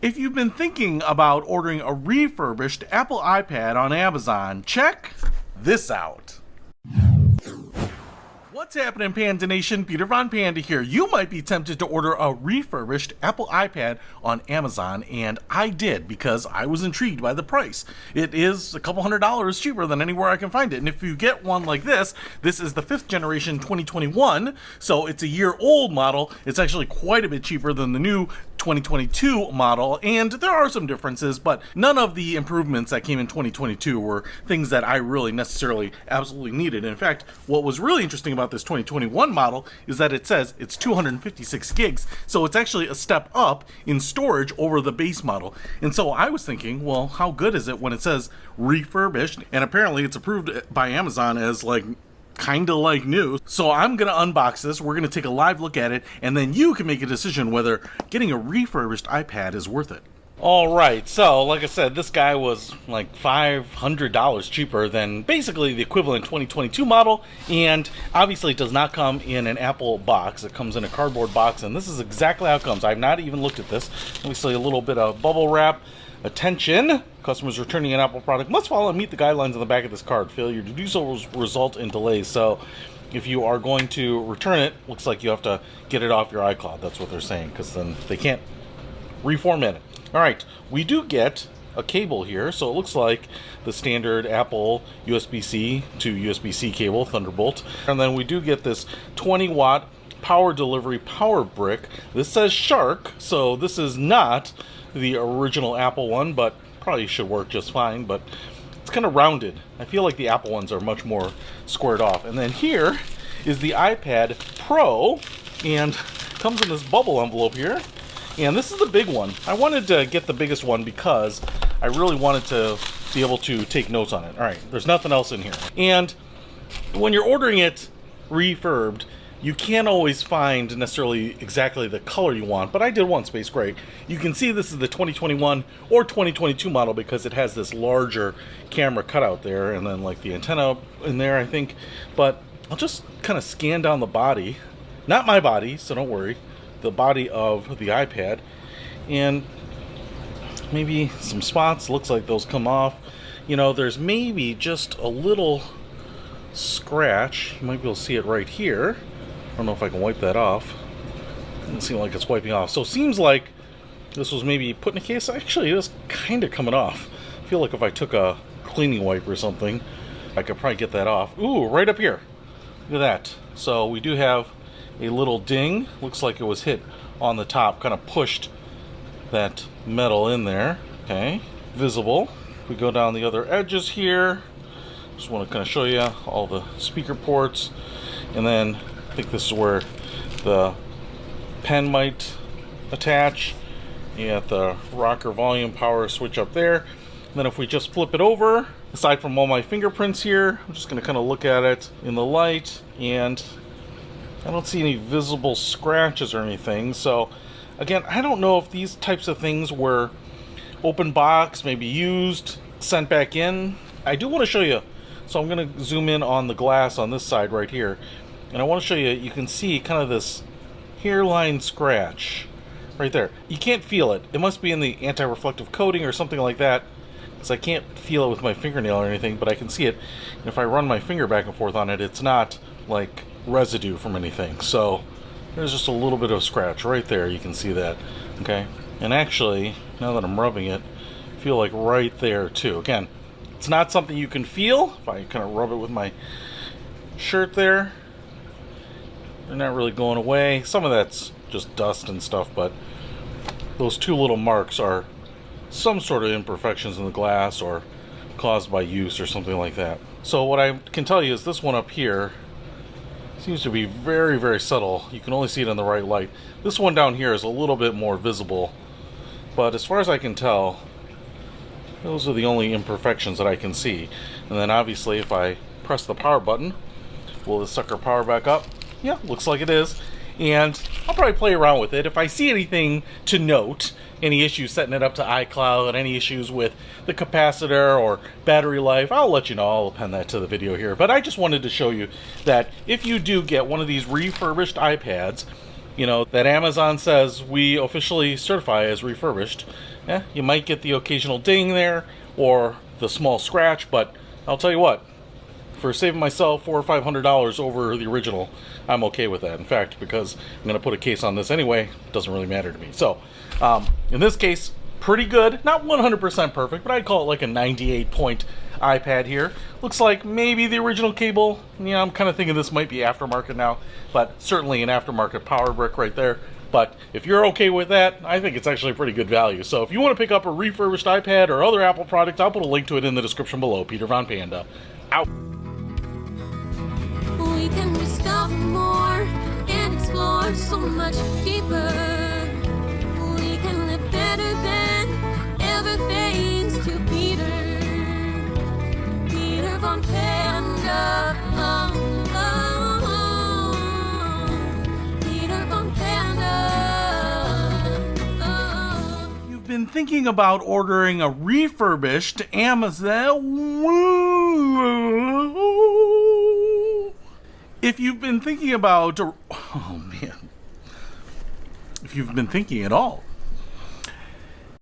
If you've been thinking about ordering a refurbished Apple iPad on Amazon, check this out. What's happening, Panda Nation? Peter Von Panda here. You might be tempted to order a refurbished Apple iPad on Amazon, and I did because I was intrigued by the price. It is a couple $100 cheaper than anywhere I can find it, and if you get one like this is the 5th generation 2021, so it's a year old model. It's actually quite a bit cheaper than the new 2022 model, and there are some differences, but none of the improvements that came in 2022 were things that I really necessarily absolutely needed. In fact, what was really interesting about this 2021 model is that it says it's 256 gigs, so it's actually a step up in storage over the base model. And so I was thinking, well, how good is it when it says refurbished? And apparently it's approved by Amazon as like kind of like new. So I'm gonna unbox this, we're gonna take a live look at it, and then you can make a decision whether getting a refurbished iPad is worth it. Alright, so like I said, this guy was like $500 cheaper than basically the equivalent 2022 model, and obviously it does not come in an Apple box. It comes in a cardboard box, and this is exactly how it comes. I've not even looked at this. Obviously a little bit of bubble wrap. Attention! Customers returning an Apple product must follow and meet the guidelines on the back of this card. Failure to do so will result in delays. So if you are going to return it, looks like you have to get it off your iCloud. That's what they're saying, because then they can't reformat it. Alright, we do get a cable here, so it looks like the standard Apple USB-C to USB-C cable, Thunderbolt. And then we do get this 20-watt power delivery power brick. This says Shark, so this is not the original Apple one, but probably should work just fine, but it's kind of rounded. I feel like the Apple ones are much more squared off. And then here is the iPad Pro, and comes in this bubble envelope here. And this is the big one. I wanted to get the biggest one because I really wanted to be able to take notes on it. All right, there's nothing else in here. And when you're ordering it refurbed, you can't always find necessarily exactly the color you want, but I did want space gray. You can see this is the 2021 or 2022 model because it has this larger camera cutout there, and then like the antenna in there, I think. But I'll just kind of scan down the body. Not my body, so don't worry. The body of the iPad, and maybe some spots. Looks like those come off. You know, there's maybe just a little scratch. You might be able to see it right here. I don't know if I can wipe that off. Doesn't seem like it's wiping off. So it seems like this was maybe put in a case. Actually, it is kind of coming off. I feel like if I took a cleaning wipe or something, I could probably get that off. Ooh, right up here. Look at that. So we do have a little ding. Looks like it was hit on the top, kind of pushed that metal in there. Okay, visible. If we go down the other edges here, just want to kind of show you all the speaker ports, and then I think this is where the pen might attach. You got the rocker volume power switch up there. And then if we just flip it over, aside from all my fingerprints here, I'm just going to kind of look at it in the light, and I don't see any visible scratches or anything. So again, I don't know if these types of things were open box, maybe used, sent back in. I do want to show you, so I'm going to zoom in on the glass on this side right here, and I want to show you, you can see kind of this hairline scratch right there. You can't feel it. It must be in the anti-reflective coating or something like that, because I can't feel it with my fingernail or anything, but I can see it. And if I run my finger back and forth on it, it's not like residue from anything. So there's just a little bit of scratch right there. You can see that. Okay, and actually, now that I'm rubbing it, I feel like right there too. Again, it's not something you can feel. If I kind of rub it with my shirt there, they're not really going away. Some of that's just dust and stuff, but those two little marks are some sort of imperfections in the glass or caused by use or something like that. So what I can tell you is this one up here seems to be very, very subtle. You can only see it in the right light. This one down here is a little bit more visible, but as far as I can tell, those are the only imperfections that I can see. And then obviously if I press the power button, will this sucker power back up? Yeah, looks like it is. And I'll probably play around with it. If I see anything to note, any issues setting it up to iCloud, any issues with the capacitor or battery life, I'll let you know. I'll append that to the video here. But I just wanted to show you that if you do get one of these refurbished iPads that Amazon says we officially certify as refurbished. You might get the occasional ding there or the small scratch, but I'll tell you what, for saving myself $400 or $500 over the original, I'm okay with that. In fact, because I'm going to put a case on this anyway, it doesn't really matter to me. So, in this case, pretty good. Not 100% perfect, but I'd call it like a 98-point iPad here. Looks like maybe the original cable. I'm kind of thinking this might be aftermarket now, but certainly an aftermarket power brick right there. But if you're okay with that, I think it's actually pretty good value. So if you want to pick up a refurbished iPad or other Apple product, I'll put a link to it in the description below. Peter Von Panda, out. We can discover more and explore so much deeper. We can live better than ever thanks to Peter Von Panda. Peter Von Panda. You've been thinking about ordering a refurbished Amazon. If you've been thinking about, oh man, if you've been thinking at all